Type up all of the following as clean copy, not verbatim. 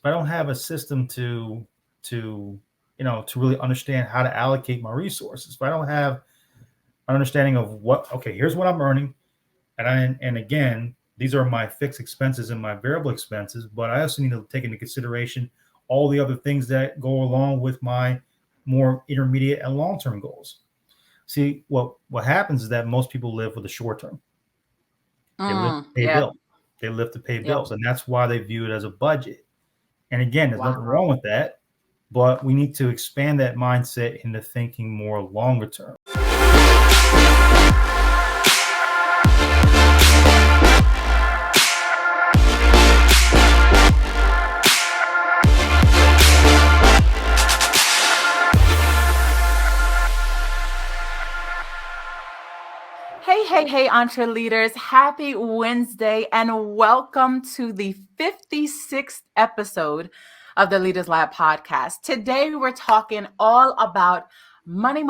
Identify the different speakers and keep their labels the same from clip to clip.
Speaker 1: I don't have a system to really understand how to allocate my resources, if I don't have an understanding of here's what I'm earning, and again, these are my fixed expenses and my variable expenses, but I also need to take into consideration all the other things that go along with my more intermediate and long-term goals. See, what happens is that most people live for the short term. They live to pay bills. They live to pay bills, and that's why they view it as a budget. And again, there's nothing wrong with that, but we need to expand that mindset into thinking more longer term.
Speaker 2: Hey, entre leaders, happy Wednesday and welcome to the 56th episode of the Leaders Lab podcast. Today, we're talking all about money,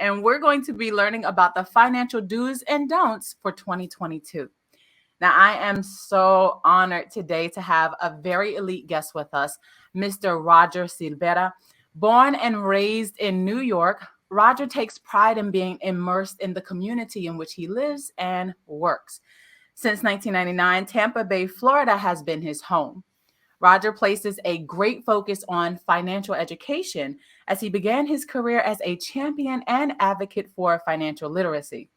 Speaker 2: and we're going to be learning about the financial do's and don'ts for 2022. Now, I am so honored today to have a very elite guest with us, Mr. Roger Silvera. Born and raised in New York, Roger takes pride in being immersed in the community in which he lives and works. Since 1999, Tampa Bay, Florida has been his home. Roger places a great focus on financial education as he began his career as a champion and advocate for financial literacy.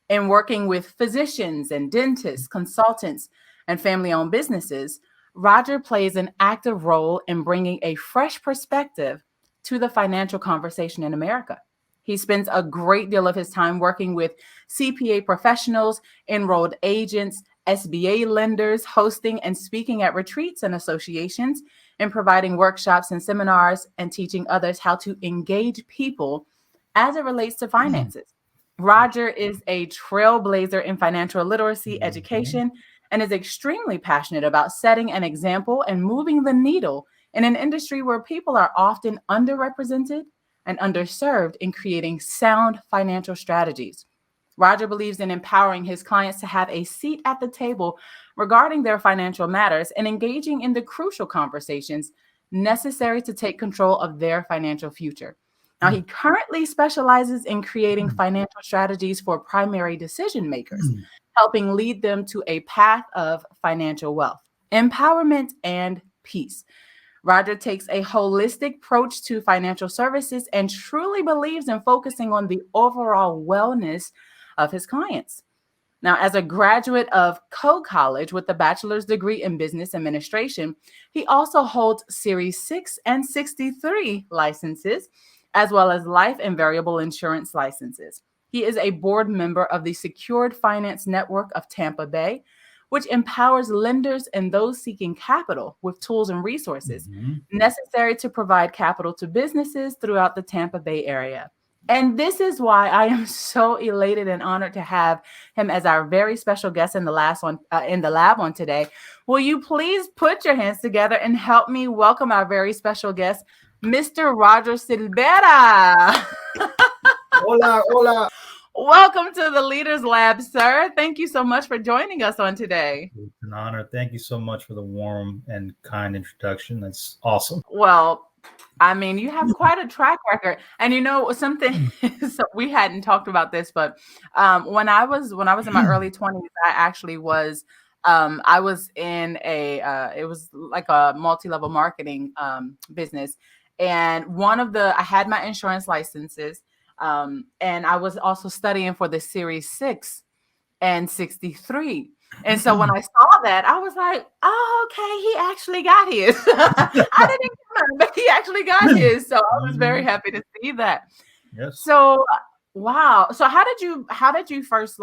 Speaker 2: In working with physicians and dentists, consultants, and family-owned businesses, Roger plays an active role in bringing a fresh perspective to the financial conversation in America. He spends a great deal of his time working with CPA professionals, enrolled agents, SBA lenders, hosting and speaking at retreats and associations, and providing workshops and seminars and teaching others how to engage people as it relates to finances. Roger is a trailblazer in financial literacy education and is extremely passionate about setting an example and moving the needle in an industry where people are often underrepresented and underserved in creating sound financial strategies. Roger believes in empowering his clients to have a seat at the table regarding their financial matters and engaging in the crucial conversations necessary to take control of their financial future. Now, he currently specializes in creating financial strategies for primary decision makers, helping lead them to a path of financial wealth, empowerment, and peace. Roger takes a holistic approach to financial services and truly believes in focusing on the overall wellness of his clients. Now, as a graduate of Code College with a bachelor's degree in business administration, he also holds Series 6 and 63 licenses, as well as life and variable insurance licenses. He is a board member of the Secured Finance Network of Tampa Bay, which empowers lenders and those seeking capital with tools and resources necessary to provide capital to businesses throughout the Tampa Bay area. And this is why I am so elated and honored to have him as our very special guest in the lab on today. Will you please put your hands together and help me welcome our very special guest, Mr. Roger Silvera.
Speaker 1: Hola.
Speaker 2: Welcome to the Leaders Lab, sir. Thank you so much for joining us on today.
Speaker 1: It's an honor. Thank you so much for the warm and kind introduction. That's awesome.
Speaker 2: Well, I mean, you have quite a track record, and you know something. So we hadn't talked about this, but when I was in my early 20s, I actually was. I was in it was like a multi-level marketing business, and I had my insurance licenses. And I was also studying for the Series 6 and 63. And so when I saw that, I was like, oh, okay, he actually got his. I didn't get him, but he actually got his. So I was very happy to see that.
Speaker 1: Yes.
Speaker 2: So, wow. So how did you first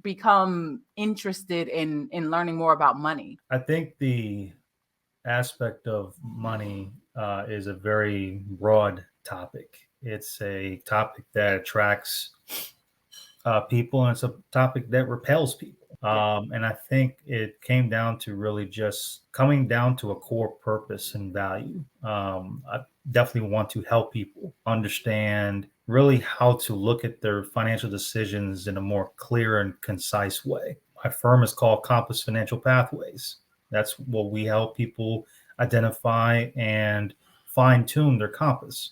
Speaker 2: become interested in learning more about money?
Speaker 1: I think the aspect of money is a very broad topic. It's a topic that attracts people, and it's a topic that repels people. And I think it came down to really just coming down to a core purpose and value. I definitely want to help people understand really how to look at their financial decisions in a more clear and concise way. My firm is called Compass Financial Pathways. That's what we help people identify and fine tune their compass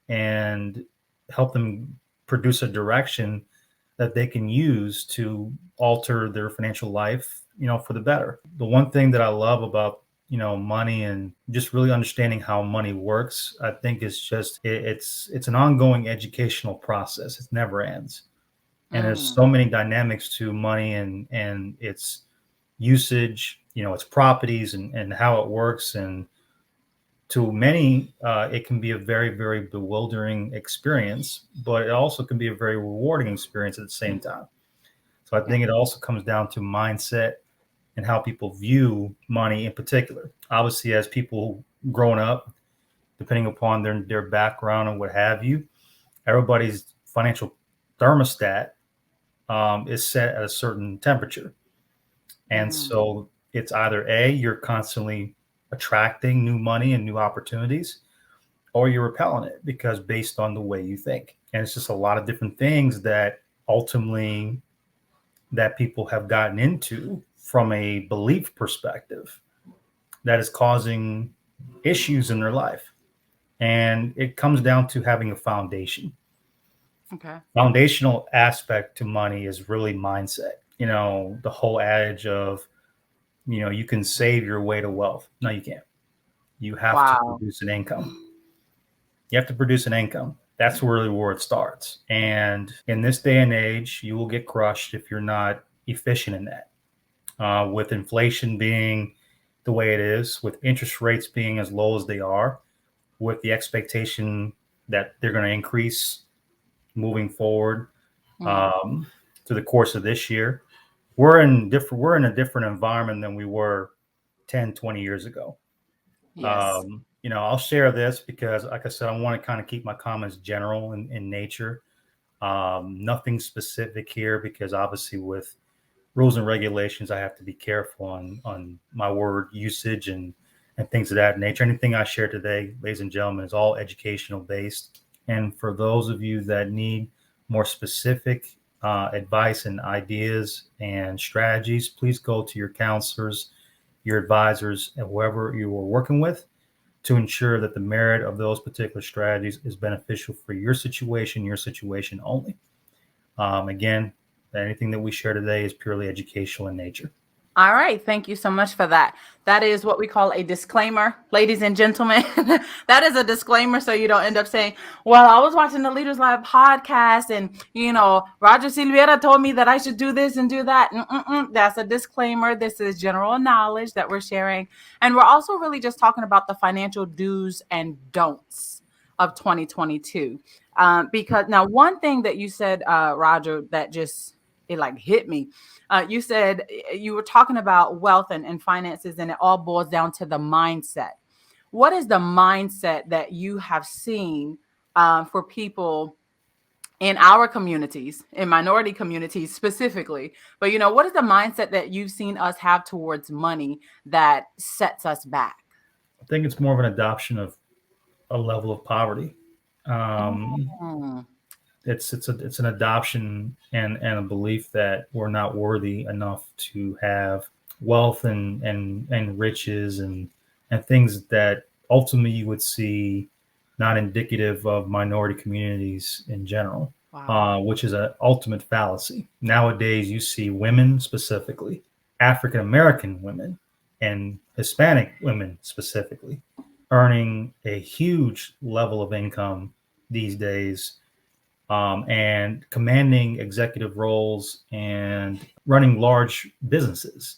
Speaker 1: and help them produce a direction that they can use to alter their financial life, for the better. The one thing that I love about, money and just really understanding how money works, I think is just it's an ongoing educational process. It never ends. And there's
Speaker 2: Mm.
Speaker 1: so many dynamics to money and its usage, its properties and how it works. And to many, it can be a very, very bewildering experience, but it also can be a very rewarding experience at the same time. So I
Speaker 2: Yeah.
Speaker 1: think it also comes down to mindset and how people view money in particular. Obviously, as people growing up, depending upon their background and what have you, everybody's financial thermostat is set at a certain temperature. And
Speaker 2: Mm.
Speaker 1: so it's either A, you're constantly attracting new money and new opportunities, or you're repelling it because based on the way you think. And it's just a lot of different things that ultimately that people have gotten into from a belief perspective that is causing issues in their life. And it comes down to having a foundation.
Speaker 2: Okay.
Speaker 1: Foundational aspect to money is really mindset. The whole adage of, you can save your way to wealth. No, you can't. You have to
Speaker 2: Wow.
Speaker 1: produce an income. You have to produce an income. That's really where it starts. And in this day and age, you will get crushed if you're not efficient in that. With inflation being the way it is, with interest rates being as low as they are, with the expectation that they're going to increase moving forward
Speaker 2: Mm.
Speaker 1: um, through the course of this year, we're in a different environment than we were 10, 20 years ago.
Speaker 2: Yes.
Speaker 1: I'll share this because, like I said, I want to kind of keep my comments general in nature. Nothing specific here because obviously with rules and regulations, I have to be careful on my word usage and things of that nature. Anything I share today, ladies and gentlemen, is all educational based. And for those of you that need more specific advice and ideas and strategies, please go to your counselors, your advisors, and whoever you are working with to ensure that the merit of those particular strategies is beneficial for your situation only. Again, anything that we share today is purely educational in nature.
Speaker 2: All right. Thank you so much for that. That is what we call a disclaimer, ladies and gentlemen. That is a disclaimer. So you don't end up saying, well, I was watching the Leaders Lab podcast and, Roger Silvera told me that I should do this and do that. That's a disclaimer. This is general knowledge that we're sharing. And we're also really just talking about the financial do's and don'ts of 2022. Because now one thing that you said, Roger, that just, it like hit me. You said you were talking about wealth and finances, and it all boils down to the mindset. What is the mindset that you have seen for people in our communities, in minority communities specifically? But, what is the mindset that you've seen us have towards money that sets us back?
Speaker 1: I think it's more of an adoption of a level of poverty. Um,
Speaker 2: Mm.
Speaker 1: it's an adoption and a belief that we're not worthy enough to have wealth and riches and things that ultimately you would see not indicative of minority communities in general,
Speaker 2: Wow.
Speaker 1: which is an ultimate fallacy. Nowadays, you see women specifically, African American women, and Hispanic women specifically, earning a huge level of income these days, and commanding executive roles and running large businesses.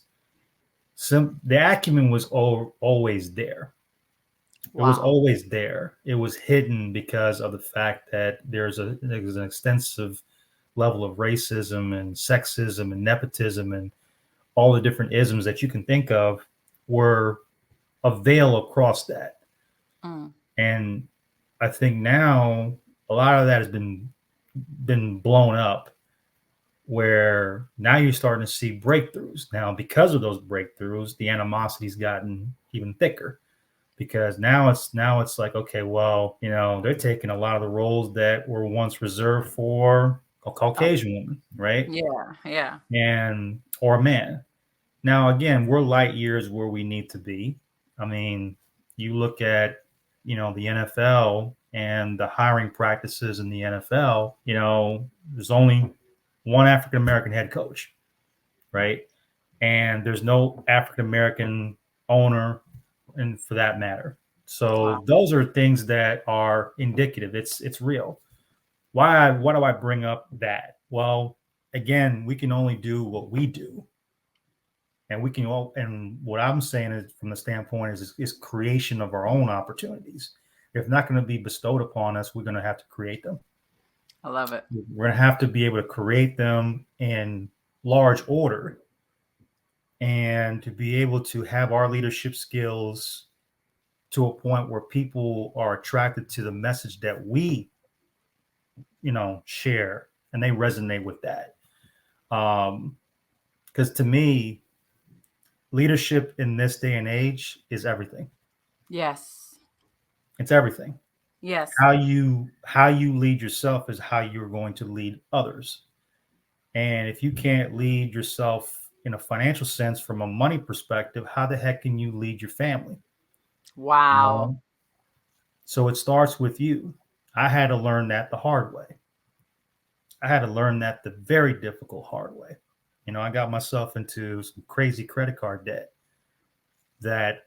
Speaker 1: So the acumen was always there. It was
Speaker 2: Wow.
Speaker 1: always there. It was hidden because of the fact that there's an extensive level of racism and sexism and nepotism and all the different isms that you can think of were a veil across that.
Speaker 2: Mm.
Speaker 1: And I think now a lot of that has been blown up, where now you're starting to see breakthroughs. Now, because of those breakthroughs, the animosity's gotten even thicker because now it's like, okay, well, they're taking a lot of the roles that were once reserved for a Caucasian woman, right?
Speaker 2: Yeah. Yeah.
Speaker 1: And or a man. Now, again, we're light years where we need to be. I mean, you look at, the NFL and the hiring practices in the NFL, there's only one African American head coach, right? And there's no African American owner, and for that matter. So
Speaker 2: Wow.
Speaker 1: those are things that are indicative. It's real. Why do I bring up that? Well, again, we can only do what we do. And what I'm saying is, from the standpoint is creation of our own opportunities. If not going to be bestowed upon us, we're going to have to create them.
Speaker 2: I love it.
Speaker 1: We're going to have to be able to create them in large order, and to be able to have our leadership skills to a point where people are attracted to the message that we, share, and they resonate with that. Because to me, leadership in this day and age is everything.
Speaker 2: Yes.
Speaker 1: It's everything.
Speaker 2: Yes.
Speaker 1: How you lead yourself is how you're going to lead others. And if you can't lead yourself in a financial sense, from a money perspective, how the heck can you lead your family?
Speaker 2: Wow.
Speaker 1: So it starts with you. I had to learn that the hard way. I had to learn that the very difficult hard way. I got myself into some crazy credit card debt that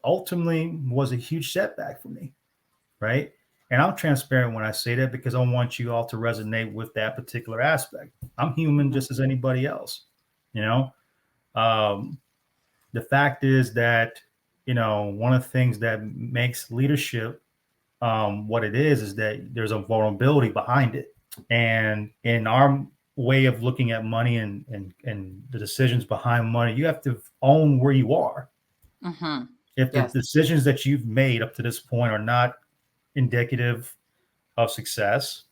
Speaker 1: ultimately was a huge setback for me, right? And I'm transparent when I say that, because I want you all to resonate with that particular aspect. I'm human just as anybody else, The fact is that, one of the things that makes leadership what it is that there's a vulnerability behind it. And in our way of looking at money and the decisions behind money, you have to own where you are.
Speaker 2: Mm-hmm.
Speaker 1: If the decisions that you've made up to this point are not indicative of success,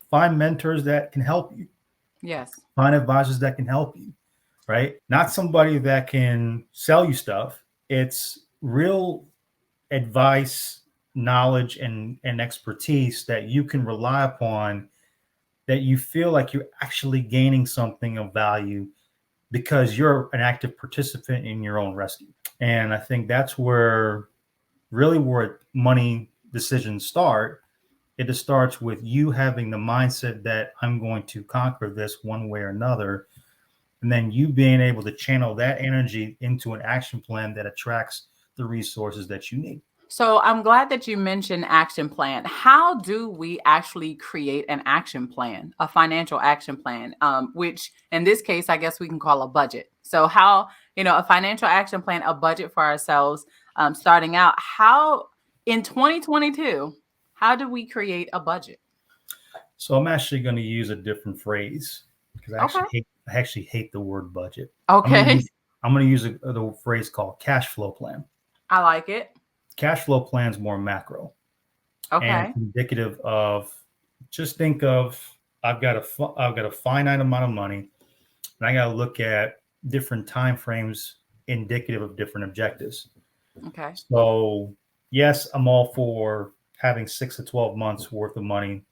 Speaker 1: find mentors that can help you.
Speaker 2: Yes.
Speaker 1: Find advisors that can help you, right? Not somebody that can sell you stuff. It's real advice, knowledge, and expertise that you can rely upon, that you feel like you're actually gaining something of value because you're an active participant in your own rescue. And I think that's where money decisions start. It just starts with you having the mindset that I'm going to conquer this one way or another. And then you being able to channel that energy into an action plan that attracts the resources that you need.
Speaker 2: So I'm glad that you mentioned action plan. How do we actually create an action plan, a financial action plan, which in this case, I guess we can call a budget. So how, a financial action plan, a budget for ourselves, starting out, how in 2022, how do we create a budget?
Speaker 1: So I'm actually going to use a different phrase, because I actually hate the word budget.
Speaker 2: Okay.
Speaker 1: I'm going to use the phrase called cash flow plan.
Speaker 2: I like it.
Speaker 1: Cash flow plan is more macro.
Speaker 2: Okay.
Speaker 1: And it's indicative of, just think of, I've got a finite amount of money, and I got to look at different time frames indicative of different objectives.
Speaker 2: Okay.
Speaker 1: So yes, I'm all for having 6 to 12 months worth of money,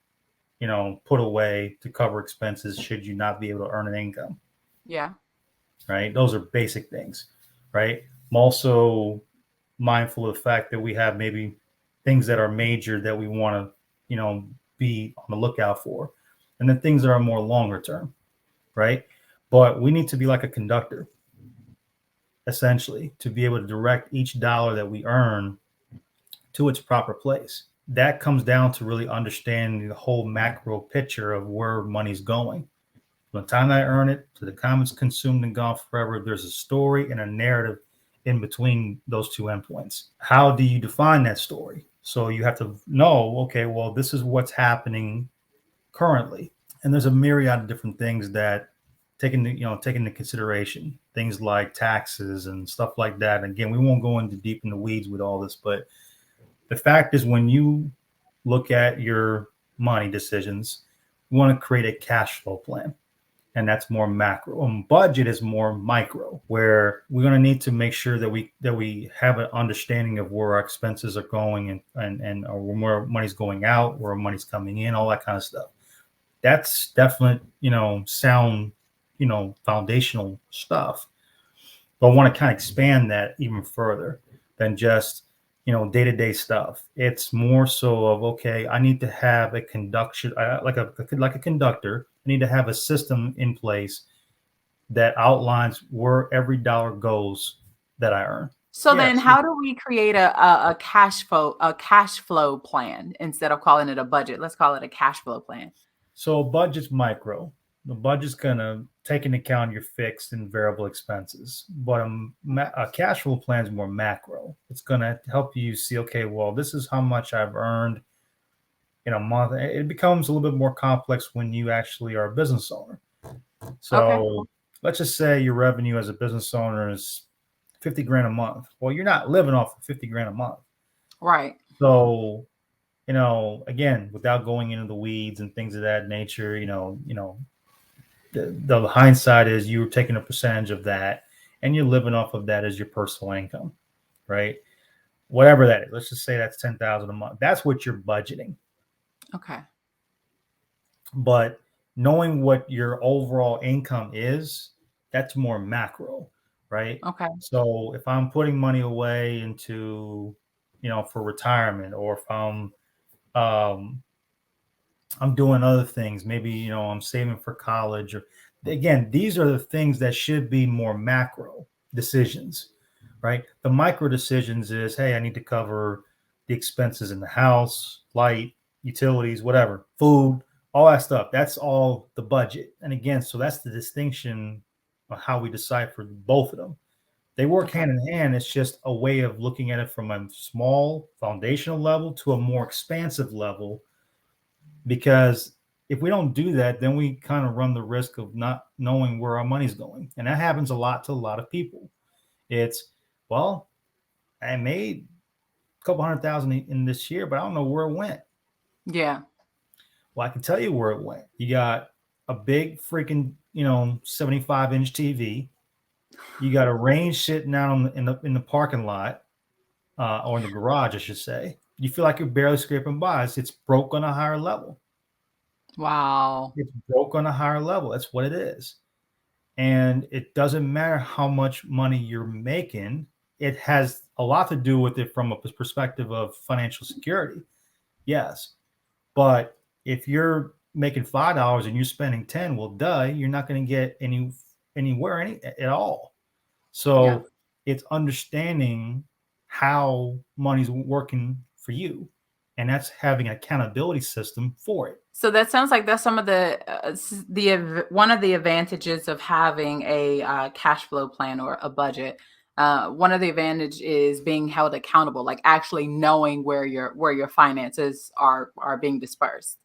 Speaker 1: put away to cover expenses should you not be able to earn an income.
Speaker 2: Yeah.
Speaker 1: Right. Those are basic things. Right. I'm also mindful of the fact that we have maybe things that are major that we want to, be on the lookout for, and then things that are more longer term. Right. But we need to be like a conductor, essentially, to be able to direct each dollar that we earn to its proper place. That comes down to really understanding the whole macro picture of where money's going. From the time I earn it to the time it's consumed and gone forever, there's a story and a narrative in between those two endpoints. How do you define that story? So you have to know, okay, well, this is what's happening currently. And there's a myriad of different things that take into consideration, things like taxes and stuff like that. And again, we won't go into deep in the weeds with all this, but the fact is, when you look at your money decisions, you want to create a cash flow plan. And that's more macro. Budget is more micro, where we're going to need to make sure that we have an understanding of where our expenses are going and where money's going out, where money's coming in, all that kind of stuff. That's definite, sound, foundational stuff. But I want to kind of expand that even further. than just, day-to-day stuff. It's more so of, okay, I need to have a conduction, like a conductor. I need to have a system in place that outlines where every dollar goes that I earn.
Speaker 2: So then
Speaker 1: Yes.
Speaker 2: how do we create a cash flow plan instead of calling it a budget? Let's call it a cash flow plan.
Speaker 1: So a budget's micro. The budget's gonna take into account your fixed and variable expenses, but a cash flow plan is more macro. It's gonna help you see, okay, well, this is how much I've earned in a month. It becomes a little bit more complex when you actually are a business owner. So let's just say your revenue as a business owner is 50 grand a month. Well, you're not living off of 50 grand a month.
Speaker 2: Right.
Speaker 1: So, again, without going into the weeds and things of that nature, the hindsight is you're taking a percentage of that and you're living off of that as your personal income, right? Whatever that is. Let's just say that's 10,000 a month. That's what you're budgeting.
Speaker 2: Okay.
Speaker 1: But knowing what your overall income is, that's more macro, right?
Speaker 2: Okay.
Speaker 1: So if I'm putting money away into, for retirement, or if I'm doing other things, maybe, I'm saving for college, or again, these are the things that should be more macro decisions, right? The micro decisions is, hey, I need to cover the expenses in the house, light, utilities, whatever, food, all that stuff. That's all the budget. And again, so that's the distinction of how we decipher both of them. They work hand in hand. It's just a way of looking at it from a small foundational level to a more expansive level. Because if we don't do that, then we kind of run the risk of not knowing where our money's going. And that happens a lot to a lot of people. It's, well, I made a couple $100,000 in this year, but I don't know where it went.
Speaker 2: Yeah.
Speaker 1: Well, I can tell you where it went. You got a big freaking, 75-inch TV. You got a range sitting out in the parking lot, or in the garage, I should say. You feel like you're barely scraping by. It's broke on a higher level.
Speaker 2: Wow.
Speaker 1: It's broke on a higher level. That's what it is. And it doesn't matter how much money you're making. It has a lot to do with it from a perspective of financial security. Yes. But if you're making $5 and you're spending 10, well, duh, you're not going to get anywhere at all. So it's understanding how money's working for you, and that's having an accountability system for it.
Speaker 2: So that sounds like that's some of the one of the advantages of having a cash flow plan or a budget. One of the advantages is being held accountable, like actually knowing where your finances are being dispersed.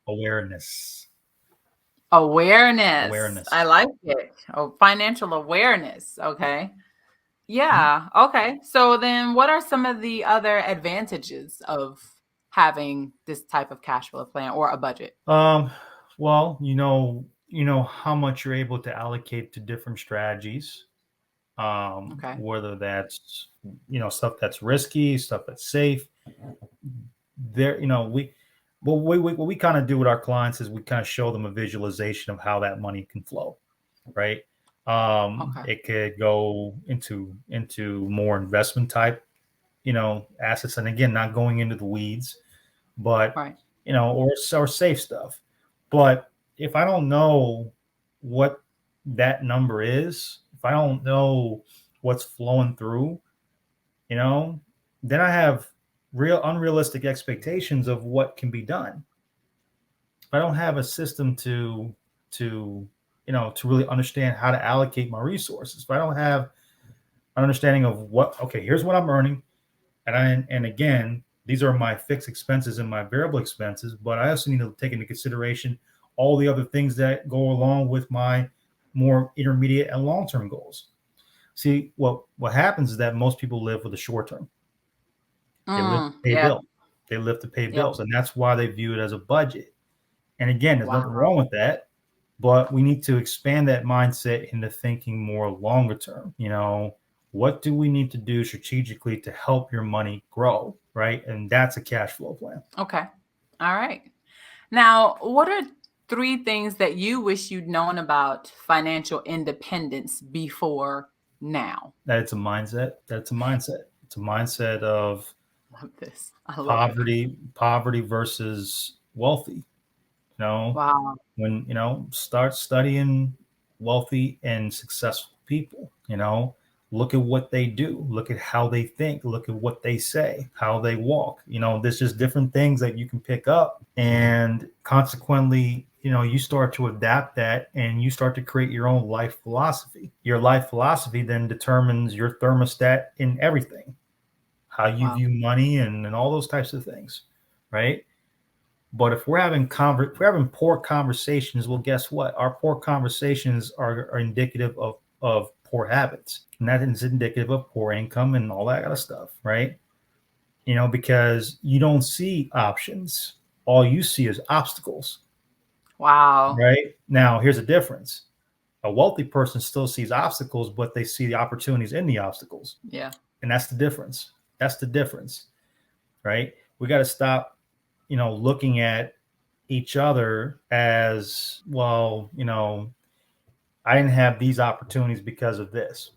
Speaker 1: Awareness.
Speaker 2: I like it. Oh, financial awareness. Okay. Yeah. Okay. So then what are some of the other advantages of having this type of cash flow plan or a budget?
Speaker 1: Well, you know how much you're able to allocate to different strategies. Whether that's, stuff that's risky, stuff that's safe. There, what we kind of do with our clients is we kind of show them a visualization of how that money can flow, right? It could go into more investment type, assets, and again, not going into the weeds, but or safe stuff. But if I don't know what that number is, if I don't know what's flowing through, then I have unrealistic expectations of what can be done. If I don't have a system to really understand how to allocate my resources, if I don't have an understanding of here's what I'm earning, and again, these are my fixed expenses and my variable expenses, but I also need to take into consideration all the other things that go along with my more intermediate and long-term goals. See, what happens is that most people live for the short term. They live to pay bills. They live to pay bills, and that's why they view it as a budget. And again, there's nothing wrong with that, but we need to expand that mindset into thinking more longer term. What do we need to do strategically to help your money grow, right? And that's a cash flow plan.
Speaker 2: Okay. All right. Now, what are 3 things that you wish you'd known about financial independence before now?
Speaker 1: That it's a mindset. That's a mindset. It's a mindset of
Speaker 2: Love this. I love it.
Speaker 1: poverty versus wealthy.
Speaker 2: Wow.
Speaker 1: When start studying wealthy and successful people. Look at what they do, look at how they think, look at what they say, how they walk. There's just different things that you can pick up, and consequently you start to adapt that, and you start to create your own life philosophy. Your life philosophy then determines your thermostat in everything, how you
Speaker 2: Wow.
Speaker 1: view money and all those types of things, right? But if we're having poor conversations, well, guess what? Our poor conversations are indicative of poor habits, and that is indicative of poor income and all that kind of stuff, right? Because you don't see options, all you see is obstacles.
Speaker 2: Wow.
Speaker 1: Right? Now, here's a difference. A wealthy person still sees obstacles, but they see the opportunities in the obstacles.
Speaker 2: Yeah.
Speaker 1: And that's the difference. That's the difference, right? We got to stop looking at each other as, well, I didn't have these opportunities because of this.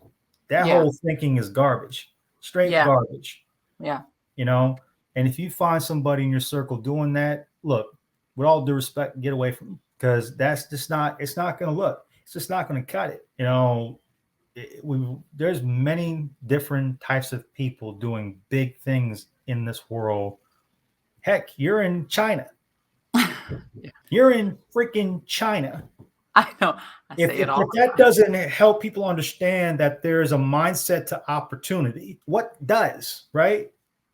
Speaker 1: That
Speaker 2: Yeah.
Speaker 1: whole thinking is garbage, straight
Speaker 2: Yeah.
Speaker 1: garbage.
Speaker 2: Yeah.
Speaker 1: And if you find somebody in your circle doing that, look, with all due respect, get away from them, because that's just not, it's not going to look, it's just not going to cut it. There's many different types of people doing big things in this world. Heck, you're in China.
Speaker 2: Yeah.
Speaker 1: You're in freaking China.
Speaker 2: I know. I say it all.
Speaker 1: If that doesn't help people understand that there is a mindset to opportunity, what does, right?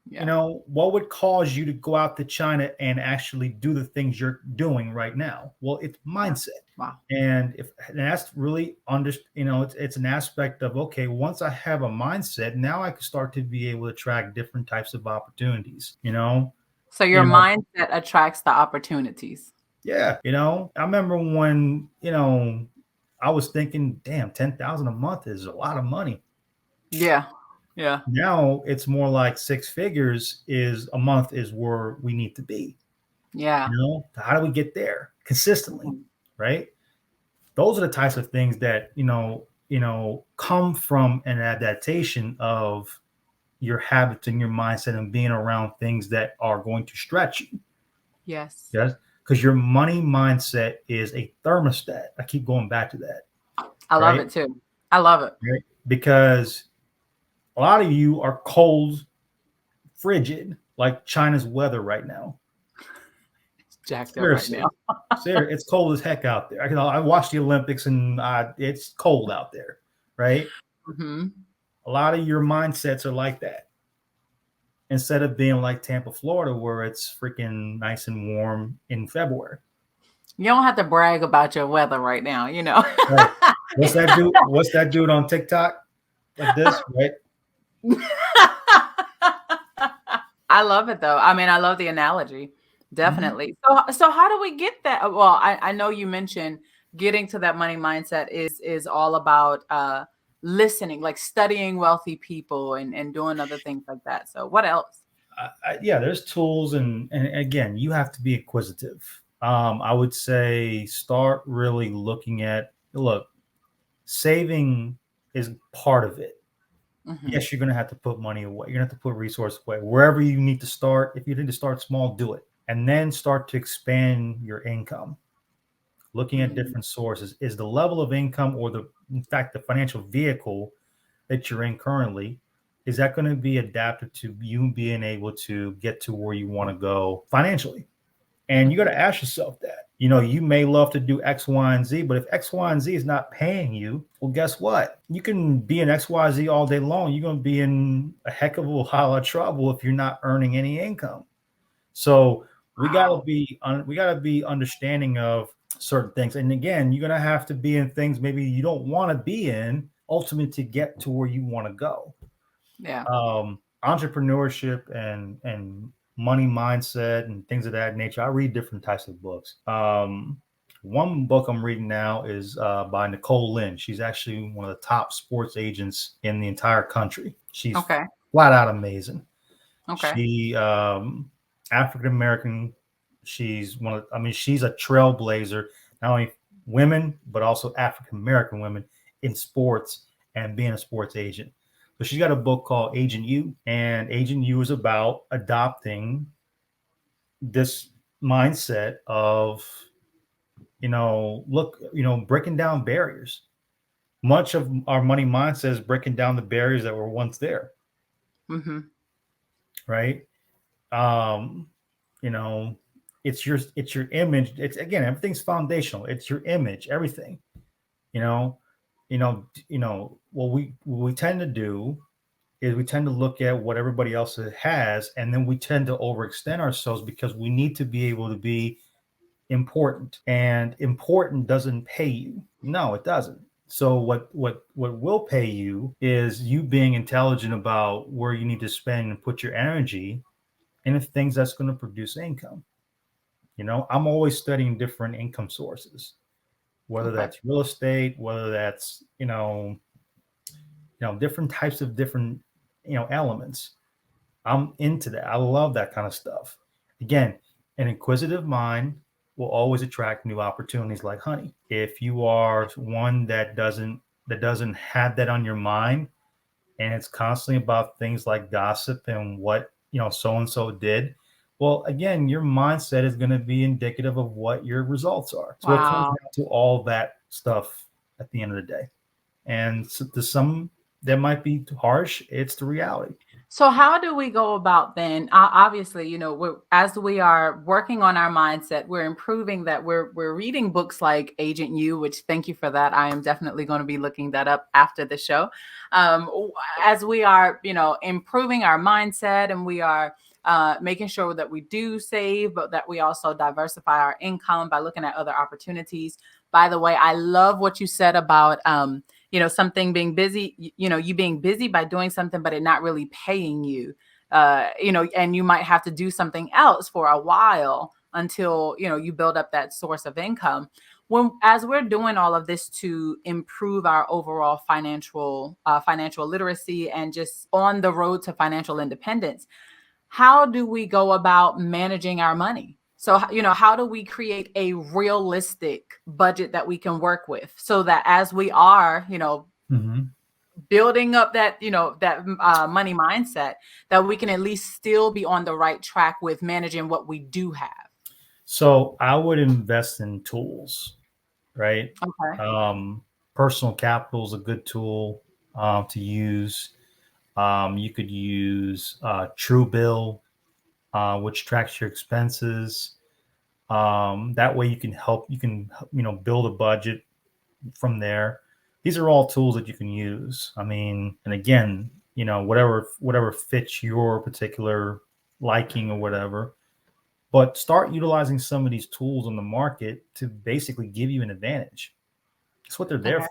Speaker 2: Yeah.
Speaker 1: What would cause you to go out to China and actually do the things you're doing right now? Well, it's mindset.
Speaker 2: Wow.
Speaker 1: And that's really it's an aspect of, okay, once I have a mindset, now I can start to be able to attract different types of opportunities.
Speaker 2: So your mindset attracts the opportunities.
Speaker 1: Yeah. I remember when, I was thinking, damn, 10,000 a month is a lot of money.
Speaker 2: Yeah. Yeah.
Speaker 1: Now it's more like six figures is a month is where we need to be.
Speaker 2: Yeah.
Speaker 1: How do we get there consistently? Right. Those are the types of things that, come from an adaptation of your habits and your mindset and being around things that are going to stretch you.
Speaker 2: Yes.
Speaker 1: Yes. Because your money mindset is a thermostat. I keep going back to that.
Speaker 2: I love it too. I love it.
Speaker 1: Right? Because a lot of you are cold, frigid, like China's weather right now.
Speaker 2: It's jacked
Speaker 1: Seriously.
Speaker 2: up right now.
Speaker 1: Seriously, it's cold as heck out there. I watched the Olympics and it's cold out there, right?
Speaker 2: Mm-hmm.
Speaker 1: A lot of your mindsets are like that. Instead of being like Tampa, Florida, where it's freaking nice and warm in February.
Speaker 2: You don't have to brag about your weather right now,
Speaker 1: Right. What's that dude on TikTok? Like this, right?
Speaker 2: I love it though. I mean, I love the analogy. Definitely. Mm-hmm. So how do we get that? Well, I know you mentioned getting to that money mindset is all about listening, like studying wealthy people and doing other things like that. So what else?
Speaker 1: Yeah, there's tools, and again, you have to be inquisitive. I would say start really looking at, look, saving is part of it. Mm-hmm. Yes, you're going to have to put money away. You're going to have to put resources away. Wherever you need to start, if you need to start small, do it. And then start to expand your income. Looking at different sources. Is the level of income, or in fact, the financial vehicle that you're in currently, is that going to be adapted to you being able to get to where you want to go financially? And you got to ask yourself that. You may love to do X, Y, and Z, but if X, Y, and Z is not paying you, well, guess what? You can be in X, Y, Z all day long. You're going to be in a heck of a lot of trouble if you're not earning any income. So we got to be understanding of certain things. And again, you're going to have to be in things maybe you don't want to be in, ultimately, to get to where you want to go.
Speaker 2: Yeah.
Speaker 1: Entrepreneurship and money mindset and things of that nature. I read different types of books. One book I'm reading now is by Nicole Lynn. She's actually one of the top sports agents in the entire country. She's flat out amazing. Okay. She African American. She's she's a trailblazer, not only women, but also African American women in sports and being a sports agent. So she's got a book called Agent You, and Agent You is about adopting this mindset of, breaking down barriers. Much of our money mindset is breaking down the barriers that were once there.
Speaker 2: Mm-hmm.
Speaker 1: Right. Um, you know, it's your image. It's, again, everything's foundational. It's your image, everything. What we tend to do is we tend to look at what everybody else has, and then we tend to overextend ourselves because we need to be able to be important, and important doesn't pay you. No, it doesn't. So what will pay you is you being intelligent about where you need to spend and put your energy into things that's going to produce income. I'm always studying different income sources, whether
Speaker 2: Okay.
Speaker 1: that's real estate, whether that's, different types of different, elements. I'm into that. I love that kind of stuff. Again, an inquisitive mind will always attract new opportunities like honey. If you are one that doesn't have that on your mind, and it's constantly about things like gossip and what, so and so did, well, again, your mindset is going to be indicative of what your results are. So it comes
Speaker 2: Wow.
Speaker 1: down to all that stuff at the end of the day. And so to some, that might be harsh. It's the reality.
Speaker 2: So how do we go about then? Obviously, as we are working on our mindset, we're improving that. We're reading books like Agent You, which, thank you for that. I am definitely going to be looking that up after the show. As we are, improving our mindset, and we are making sure that we do save, but that we also diversify our income by looking at other opportunities. By the way, I love what you said about something being busy, you being busy by doing something, but it not really paying you, and you might have to do something else for a while until, you build up that source of income. As we're doing all of this to improve our overall financial literacy and just on the road to financial independence, how do we go about managing our money? So, how do we create a realistic budget that we can work with so that as we are,
Speaker 1: Mm-hmm.
Speaker 2: building up that, that money mindset, that we can at least still be on the right track with managing what we do have?
Speaker 1: So I would invest in tools, right?
Speaker 2: Okay.
Speaker 1: Personal capital is a good tool to use. You could use Truebill, which tracks your expenses. That way you can build a budget from there. These are all tools that you can use. I mean, and again, whatever fits your particular liking or whatever. But start utilizing some of these tools on the market to basically give you an advantage. That's what they're there
Speaker 2: Okay.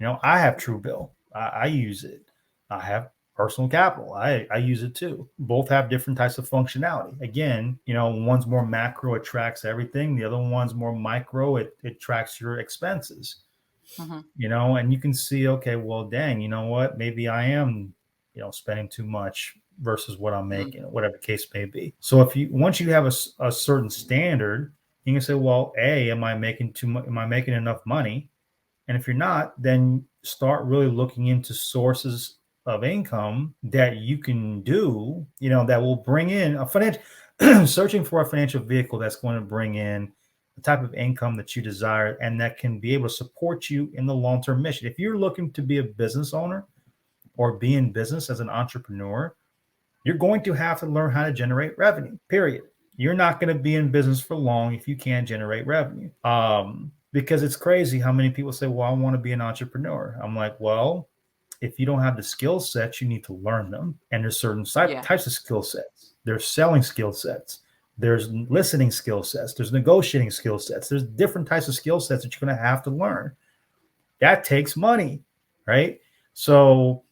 Speaker 1: for. I have Truebill. I use it. I have Personal Capital. I use it too. Both have different types of functionality. Again, one's more macro, it tracks everything. The other one's more micro, it tracks your expenses.
Speaker 2: Mm-hmm.
Speaker 1: And you can see, okay, well, dang, you know what? Maybe I am, spending too much versus what I'm making, whatever the case may be. So once you have a certain standard, you can say, well, am I making too much? Am I making enough money? And if you're not, then start really looking into sources of income that you can do, that will bring in a financial, searching for a financial vehicle that's going to bring in the type of income that you desire and that can be able to support you in the long-term mission. If you're looking to be a business owner or be in business as an entrepreneur, you're going to have to learn how to generate revenue, period. You're not going to be in business for long if you can't generate revenue. Because it's crazy how many people say, well, I want to be an entrepreneur. I'm like, well, if you don't have the skill sets, you need to learn them. And there's certain types of skill sets. There's selling skill sets. There's listening skill sets. There's negotiating skill sets. There's different types of skill sets that you're going to have to learn. That takes money, right? So,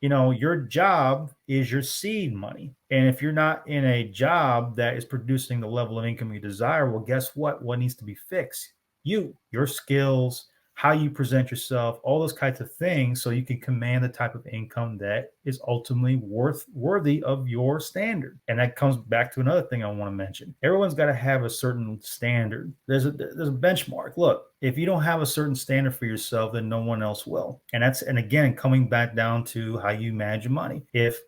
Speaker 1: your job is your seed money. And if you're not in a job that is producing the level of income you desire, well, guess what? What needs to be fixed? Your skills, how you present yourself, all those kinds of things, so you can command the type of income that is ultimately worthy of your standard. And that comes back to another thing I want to mention. Everyone's got to have a certain standard. There's a benchmark. Look, if you don't have a certain standard for yourself, then no one else will. And again, coming back down to how you manage your money. If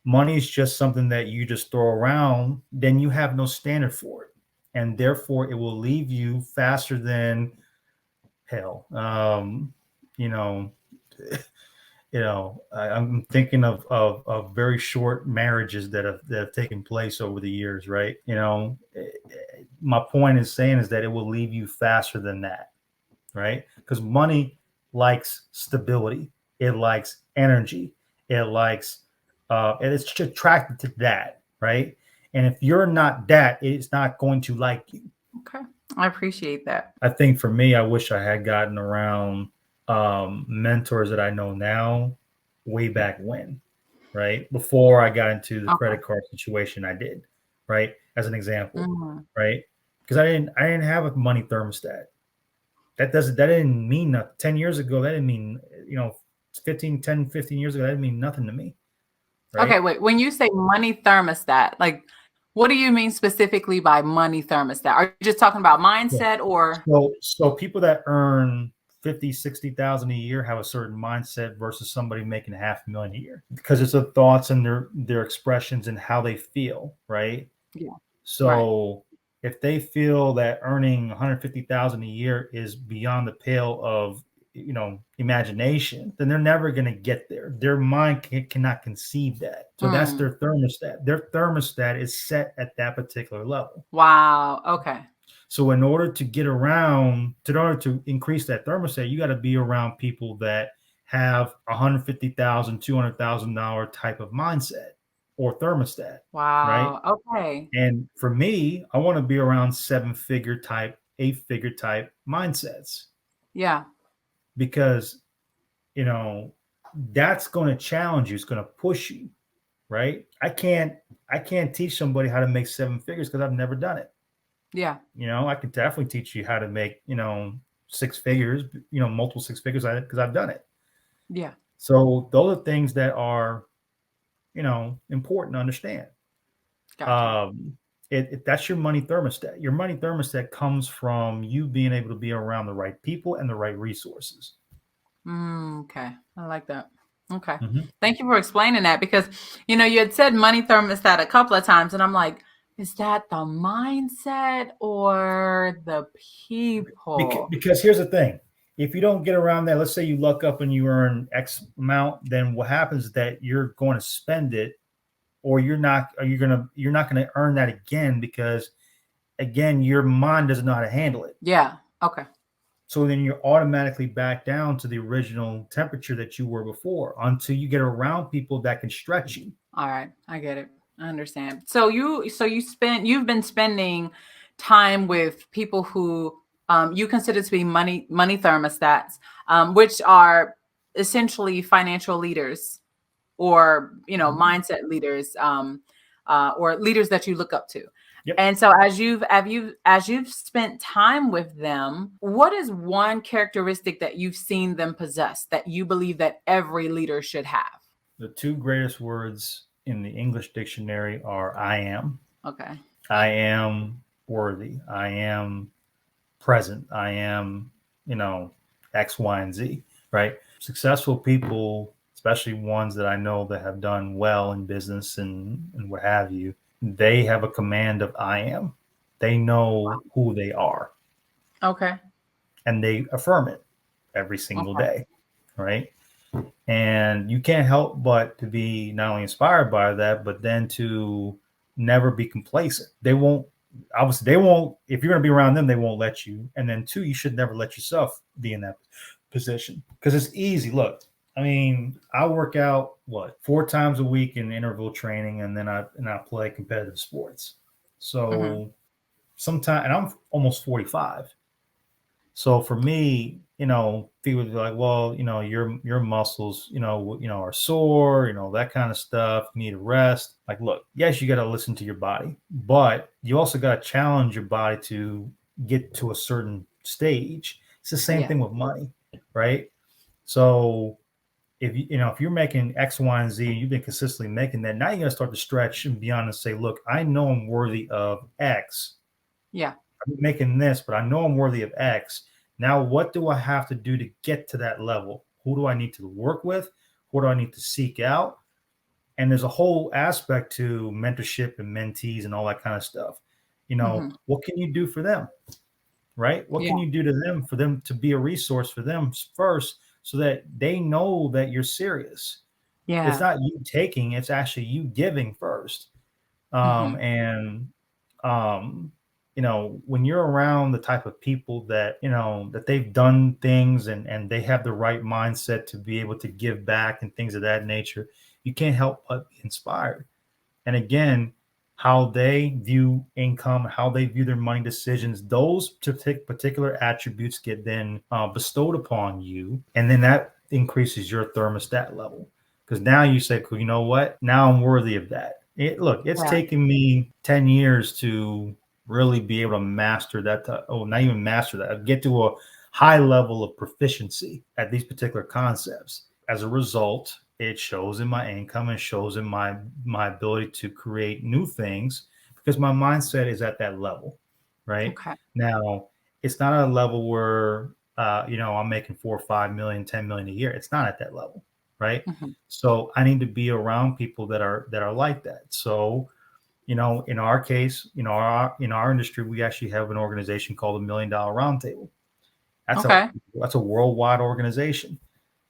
Speaker 1: money is just something that you just throw around, then you have no standard for it. And therefore, it will leave you faster than hell. I'm thinking of very short marriages that have taken place over the years, right? My point is that it will leave you faster than that, right? Because money likes stability, it likes energy, it likes, and it's attracted to that, right? And if you're not that, it's not going to like you.
Speaker 2: Okay. I appreciate that.
Speaker 1: I think for me, I wish I had gotten around mentors that I know now way back when, right? Before I got into the credit card situation I did, right? As an example, right? Because I didn't have a money thermostat. That didn't mean nothing. 10 years ago, that didn't mean, 15 years ago, that didn't mean nothing to me. Right?
Speaker 2: Okay, wait. When you say money thermostat, like, what do you mean specifically by money thermostat? Are you just talking about mindset or?
Speaker 1: So people that earn 50, 60,000 a year have a certain mindset versus somebody making $500,000 a year, because it's the thoughts and their expressions and how they feel, right?
Speaker 2: Yeah.
Speaker 1: So if they feel that earning 150,000 a year is beyond the pale of imagination, then they're never going to get there. Their mind cannot conceive that. So that's their thermostat. Their thermostat is set at that particular level.
Speaker 2: Wow. Okay.
Speaker 1: So in order to increase that thermostat, you got to be around people that have $150,000, $200,000 type of mindset or thermostat.
Speaker 2: Wow.
Speaker 1: Right?
Speaker 2: Okay.
Speaker 1: And for me, I want to be around 7-figure type, 8-figure type mindsets.
Speaker 2: Yeah.
Speaker 1: Because, that's going to challenge you. It's going to push you, right? I can't teach somebody how to make 7 figures because I've never done it.
Speaker 2: Yeah.
Speaker 1: I can definitely teach you how to make, 6 figures, multiple 6 figures because I've done it.
Speaker 2: Yeah.
Speaker 1: So those are things that are, important to understand.
Speaker 2: Gotcha.
Speaker 1: That's your money thermostat. Your money thermostat comes from you being able to be around the right people and the right resources.
Speaker 2: Okay. I like that. Okay.
Speaker 1: Mm-hmm.
Speaker 2: Thank you for explaining that, because, you had said money thermostat a couple of times, and I'm like, is that the mindset or the people?
Speaker 1: Because here's the thing. If you don't get around that, let's say you luck up and you earn X amount, then what happens is that you're going to spend it, or you're not going to earn that again, because again, your mind doesn't know how to handle it.
Speaker 2: Yeah. Okay.
Speaker 1: So then you're automatically back down to the original temperature that you were before, until you get around people that can stretch you.
Speaker 2: All right. I get it. I understand. So you've been spending time with people who you consider to be money thermostats, which are essentially financial leaders, or mindset leaders, or leaders that you look up to.
Speaker 1: Yep.
Speaker 2: And so as you've spent time with them, what is one characteristic that you've seen them possess that you believe that every leader should have?
Speaker 1: The 2 greatest words in the English dictionary are I am.
Speaker 2: Okay.
Speaker 1: I am worthy. I am present. I am, X, Y, and Z, right? Successful people, especially ones that I know that have done well in business and what have you, they have a command of I am. They know who they are.
Speaker 2: Okay.
Speaker 1: And they affirm it every single day, right? And you can't help but to be not only inspired by that, but then to never be complacent. If you're going to be around them, they won't let you. And then 2, you should never let yourself be in that position, because it's easy. Look, I work out 4 times a week in interval training, and then I play competitive sports. So sometimes, and I'm almost 45. So for me, people be like, well, your muscles, are sore, that kind of stuff. You need a rest. Like, look, yes, you got to listen to your body, but you also got to challenge your body to get to a certain stage. It's the same thing with money. right? So if if you're making X, Y, and Z, and you've been consistently making that, now you're gonna start to stretch and beyond and say, look, I know I'm worthy of X.
Speaker 2: Yeah.
Speaker 1: I'm making this, but I know I'm worthy of X. Now, what do I have to do to get to that level? Who do I need to work with? Who do I need to seek out? And there's a whole aspect to mentorship and mentees and all that kind of stuff. What can you do for them? Right? What
Speaker 2: Yeah.
Speaker 1: can you do to them for them to be a resource for them first so that they know that you're serious? It's
Speaker 2: Yeah.
Speaker 1: not you taking, it's actually you giving first. And when you're around the type of people that that they've done things and they have the right mindset to be able to give back and things of that nature, you can't help but be inspired. And again, how they view income, how they view their money decisions, those particular attributes get then bestowed upon you, and then that increases your thermostat level. Because now you say, well, you know what? Now I'm worthy of that. It's
Speaker 2: Yeah.
Speaker 1: taken me 10 years to really be able to master that. Not even master that. Get to a high level of proficiency at these particular concepts. As a result, it shows in my income and shows in my ability to create new things because my mindset is at that level, right?
Speaker 2: Okay.
Speaker 1: Now, it's not a level where I'm making 4 or 5 million, 10 million a year. It's not at that level, right? So I need to be around people that are like that. So, in our case, in our industry, we actually have an organization called the $1 Million Roundtable.
Speaker 2: Okay.
Speaker 1: That's a worldwide organization.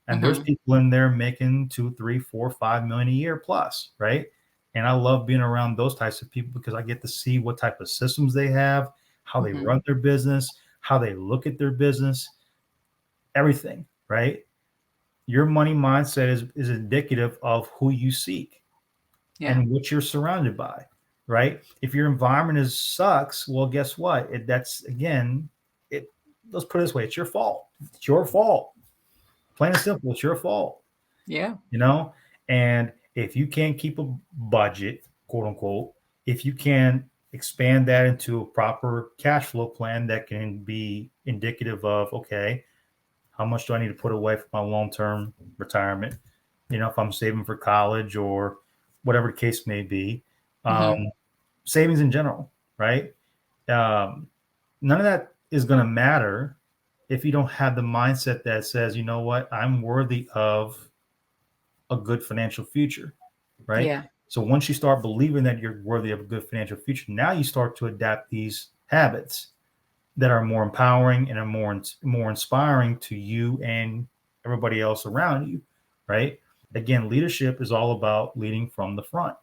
Speaker 1: And there's
Speaker 2: Mm-hmm.
Speaker 1: people in there making 2, 3, 4, 5 million a year plus, right? And I love being around those types of people because I get to see what type of systems they have, how they
Speaker 2: Mm-hmm.
Speaker 1: run their business, how they look at their business, everything, right? Your money mindset is indicative of who you seek
Speaker 2: Yeah.
Speaker 1: and what you're surrounded by, right? If your environment sucks, well, guess what? That's again, let's put it this way: it's your fault. It's your fault. Plain and simple, it's your fault.
Speaker 2: Yeah.
Speaker 1: And if you can't keep a budget, quote unquote, if you can expand that into a proper cash flow plan that can be indicative of, okay, how much do I need to put away for my long-term retirement? If I'm saving for college or whatever the case may be,
Speaker 2: Mm-hmm.
Speaker 1: savings in general, right? Um, None of that is going to matter if you don't have the mindset that says, you know what, I'm worthy of a good financial future, right?
Speaker 2: Yeah.
Speaker 1: So once you start believing that you're worthy of a good financial future, now you start to adapt these habits that are more empowering and are more inspiring to you and everybody else around you, right? Again, leadership is all about leading from the front.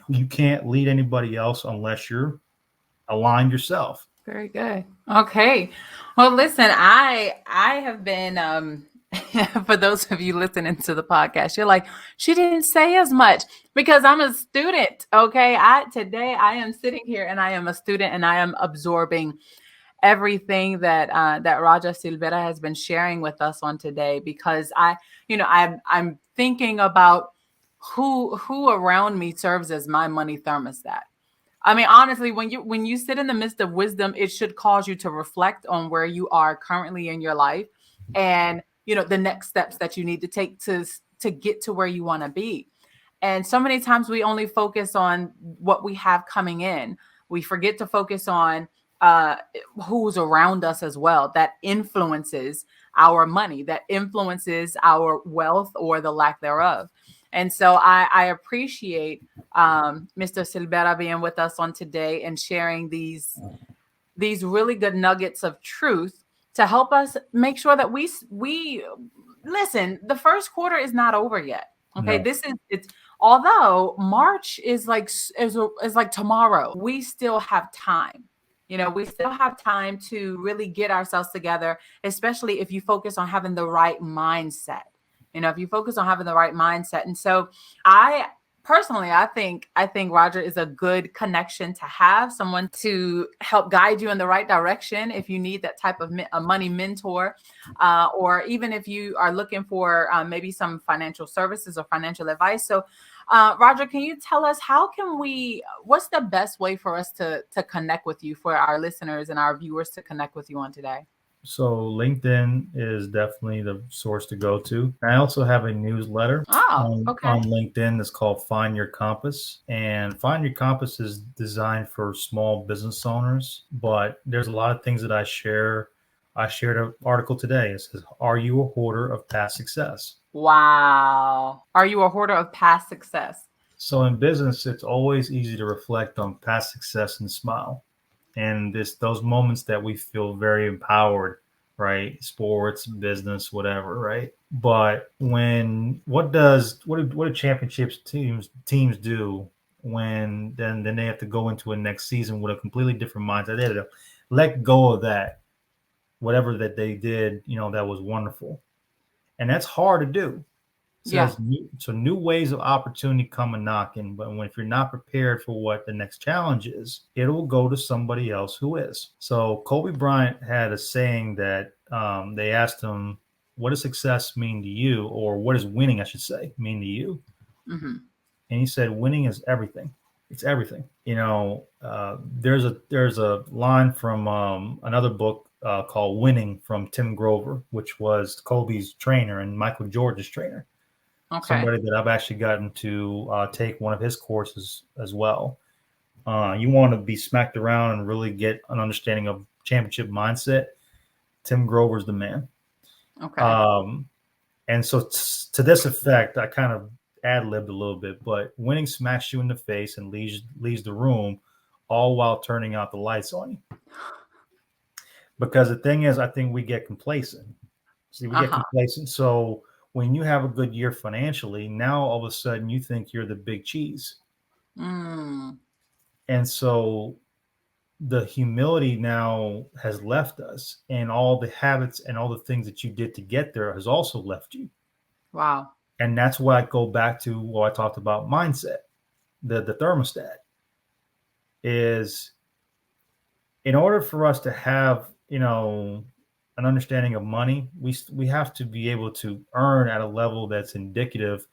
Speaker 1: You can't lead anybody else unless you're aligned yourself.
Speaker 2: Very good. Okay. Well, listen, I have been for those of you listening to the podcast, you're like, she didn't say as much because I'm a student. Okay. Today I am sitting here and I am a student and I am absorbing everything that Raja Silvera has been sharing with us on today because I'm thinking about who around me serves as my money thermostat. I mean, honestly, when you sit in the midst of wisdom, it should cause you to reflect on where you are currently in your life and the next steps that you need to take to get to where you want to be. And so many times we only focus on what we have coming in. We forget to focus on uh, who's around us as well. That influences our money, that influences our wealth or the lack thereof. And so I appreciate Mr. Silvera being with us on today and sharing these really good nuggets of truth to help us make sure that we listen. The first quarter is not over yet. Okay,
Speaker 1: No.
Speaker 2: it's although March is like tomorrow, we still have time. We still have time to really get ourselves together, especially if you focus on having the right mindset. If you focus on having the right mindset. And so I personally, I think Roger is a good connection to have, someone to help guide you in the right direction if you need that type of a money mentor, or even if you are looking for maybe some financial services or financial advice. So, Roger, can you tell us what's the best way for us to connect with you, for our listeners and our viewers to connect with you on today?
Speaker 1: So LinkedIn is definitely the source to go to. I also have a newsletter
Speaker 2: Okay.
Speaker 1: on LinkedIn that's called Find Your Compass. And Find Your Compass is designed for small business owners, but there's a lot of things that I share. I shared an article today. It says, "Are you a hoarder of past success?"
Speaker 2: Wow. Are you a hoarder of past success?
Speaker 1: So in business, it's always easy to reflect on past success and smile. And those moments that we feel very empowered, right? Sports, business, whatever, right? But what do championships teams do when then they have to go into a next season with a completely different mindset? They have to let go of that, whatever that they did, that was wonderful. And that's hard to do.
Speaker 2: Yeah.
Speaker 1: So new ways of opportunity come a knocking, but if you're not prepared for what the next challenge is, it will go to somebody else who is. So Kobe Bryant had a saying that they asked him, "What does success mean to you?" Or what does winning, I should say, mean to you?
Speaker 2: Mm-hmm.
Speaker 1: And he said, "Winning is everything. It's everything." There's a line from another book called "Winning" from Tim Grover, which was Kobe's trainer and Michael Jordan's trainer.
Speaker 2: Okay.
Speaker 1: Somebody that I've actually gotten to take one of his courses as well. You want to be smacked around and really get an understanding of championship mindset. Tim Grover's the man.
Speaker 2: Okay.
Speaker 1: And so to this effect, I kind of ad-libbed a little bit, but winning smacks you in the face and leaves the room, all while turning out the lights on you. Because the thing is, I think we get complacent. We get complacent. So when you have a good year financially, now all of a sudden you think you're the big cheese.
Speaker 2: Mm.
Speaker 1: And so the humility now has left us, and all the habits and all the things that you did to get there has also left you.
Speaker 2: Wow.
Speaker 1: And that's why I go back to what I talked about mindset. The thermostat is, in order for us to have, an understanding of money, we have to be able to earn at a level that's indicative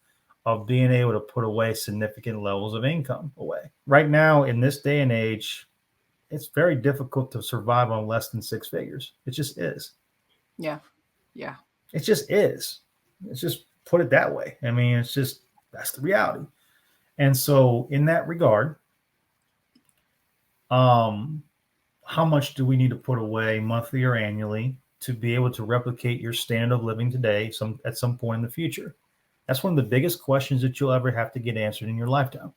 Speaker 1: of being able to put away significant levels of income away. Right now, in this day and age, it's very difficult to survive on less than six figures. It just is.
Speaker 2: Yeah. Yeah.
Speaker 1: It just is. It's just put it that way. I mean, that's the reality. And so in that regard, how much do we need to put away monthly or annually to be able to replicate your standard of living today at some point in the future? That's one of the biggest questions that you'll ever have to get answered in your lifetime.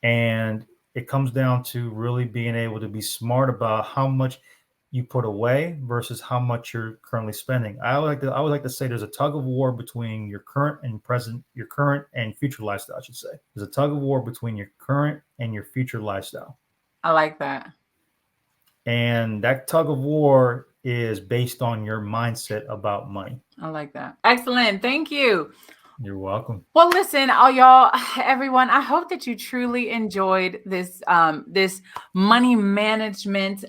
Speaker 1: And it comes down to really being able to be smart about how much you put away versus how much you're currently spending. I would like to say there's a tug of war between your current and future lifestyle, I should say. There's a tug of war between your current and your future lifestyle.
Speaker 2: I like that.
Speaker 1: And that tug of war is based on your mindset about money.
Speaker 2: I like that. Excellent. Thank you.
Speaker 1: You're welcome.
Speaker 2: Well, listen, y'all, everyone, I hope that you truly enjoyed this this money management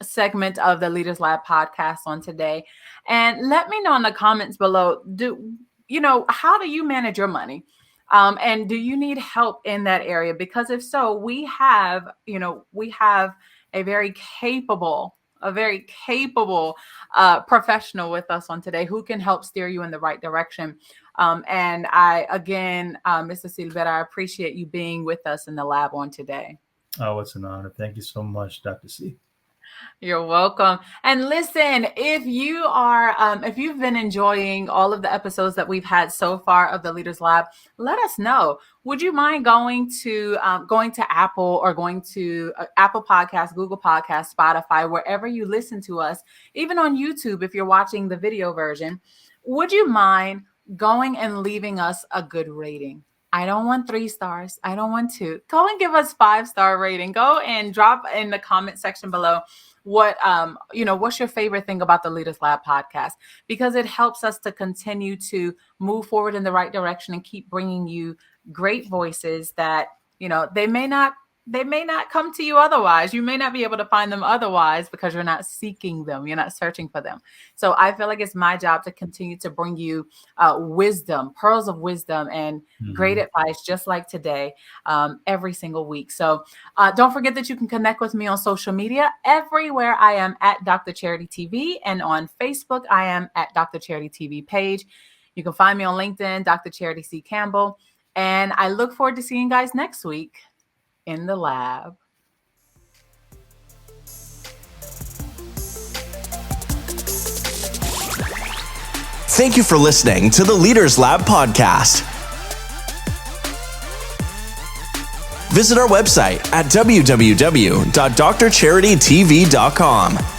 Speaker 2: segment of the Leaders Lab podcast on today. And let me know in the comments below, how do you manage your money? And do you need help in that area? Because if so, we have a very capable professional with us on today who can help steer you in the right direction. And I, again, Mr. Silvera, I appreciate you being with us in the lab on today.
Speaker 1: Oh, it's an honor. Thank you so much, Dr. C.
Speaker 2: You're welcome. And listen, if you've been enjoying all of the episodes that we've had so far of the Leaders Lab, let us know. Would you mind going to Apple or going to Apple Podcasts, Google Podcasts, Spotify, wherever you listen to us, even on YouTube, if you're watching the video version, would you mind going and leaving us a good rating? I don't want 3 stars. I don't want 2. Go and give us 5-star rating. Go and drop in the comment section below what's your favorite thing about the Leaders Lab podcast, because it helps us to continue to move forward in the right direction and keep bringing you great voices that, they may not they may not come to you otherwise. You may not be able to find them otherwise because you're not seeking them. You're not searching for them. So I feel like it's my job to continue to bring you wisdom, pearls of wisdom, and great advice, just like today, every single week. So don't forget that you can connect with me on social media. Everywhere I am at DrCharityTV, and on Facebook, I am at DrCharityTV page. You can find me on LinkedIn, Dr. Charity C. Campbell. And I look forward to seeing you guys next week in the lab.
Speaker 3: Thank you for listening to the Leaders Lab podcast. Visit our website at www.drcharitytv.com